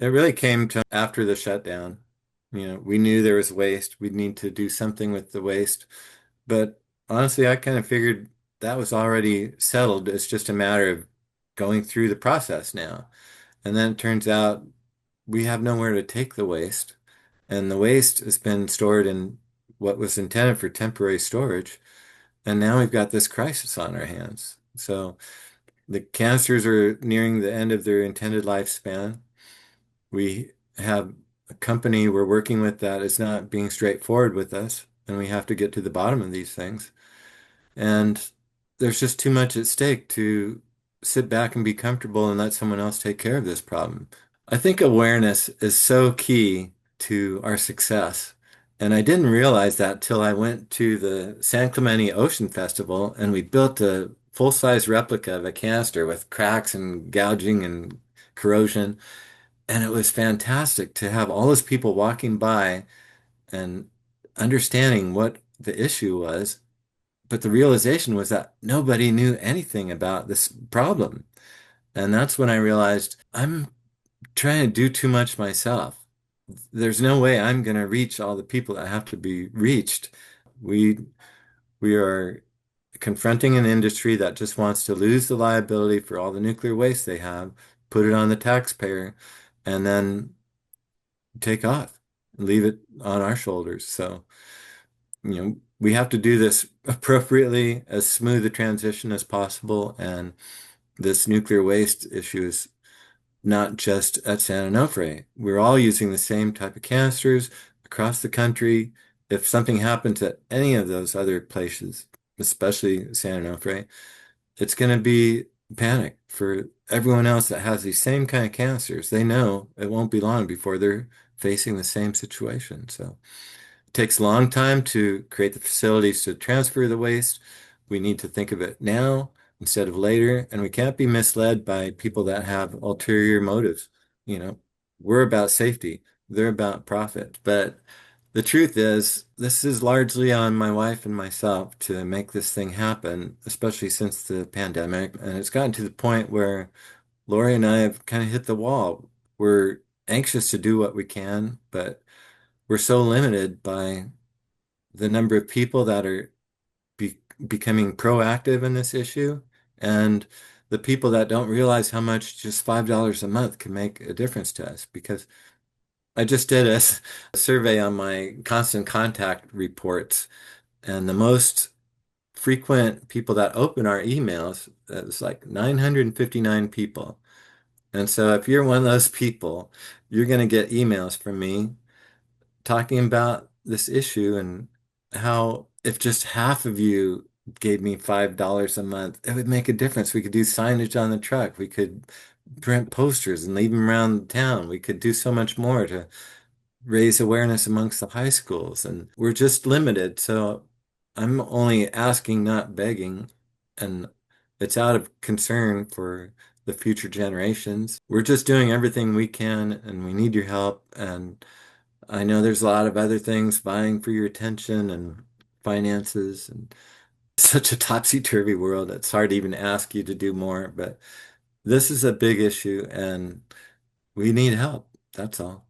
It really came to after the shutdown. We knew there was waste. We'd need to do something with the waste. But honestly, I kind of figured that was already settled. It's just a matter of going through the process now. And then it turns out we have nowhere to take the waste. And the waste has been stored in what was intended for temporary storage. And now we've got this crisis on our hands. So the canisters are nearing the end of their intended lifespan. We have a company we're working with that is not being straightforward with us, and we have to get to the bottom of these things. And there's just too much at stake to sit back and be comfortable and let someone else take care of this problem. I think awareness is so key to our success. And I didn't realize that till I went to the San Clemente Ocean Festival and we built a full-size replica of a canister with cracks and gouging and corrosion. And it was fantastic to have all those people walking by and understanding what the issue was. But the realization was that nobody knew anything about this problem. And that's when I realized I'm trying to do too much myself. There's no way I'm going to reach all the people that have to be reached. We we are confronting an industry that just wants to lose the liability for all the nuclear waste they have, put it on the taxpayer, and then take off and leave it on our shoulders. So, we have to do this appropriately, as smooth a transition as possible. And this nuclear waste issue is not just at San Onofre. We're all using the same type of canisters across the country. If something happens at any of those other places, especially San Onofre, it's going to be panic for everyone else that has these same kind of canisters. They know it won't be long before they're facing the same situation. So it takes a long time to create the facilities to transfer the waste. We need to think of it now instead of later, and we can't be misled by people that have ulterior motives. You know, we're about safety, they're about profit. But the truth is, this is largely on my wife and myself to make this thing happen, especially since the pandemic. And it's gotten to the point where Laurie and I have kind of hit the wall. We're anxious to do what we can, but we're so limited by the number of people that are becoming proactive in this issue and the people that don't realize how much just $5 a month can make a difference to us. Because I just did a survey on my constant contact reports, and the most frequent people that open our emails, it was like 959 people. And so if you're one of those people, you're going to get emails from me talking about this issue and how if just half of you gave me $5 a month, it would make a difference. We could do signage on the truck. We could print posters and leave them around town. We could do so much more to raise awareness amongst the high schools. And we're just limited. So I'm only asking, not begging. And it's out of concern for the future generations. We're just doing everything we can, and we need your help. And I know there's a lot of other things vying for your attention and finances, and such a topsy-turvy world. It's hard to even ask you to do more, but this is a big issue and we need help. That's all.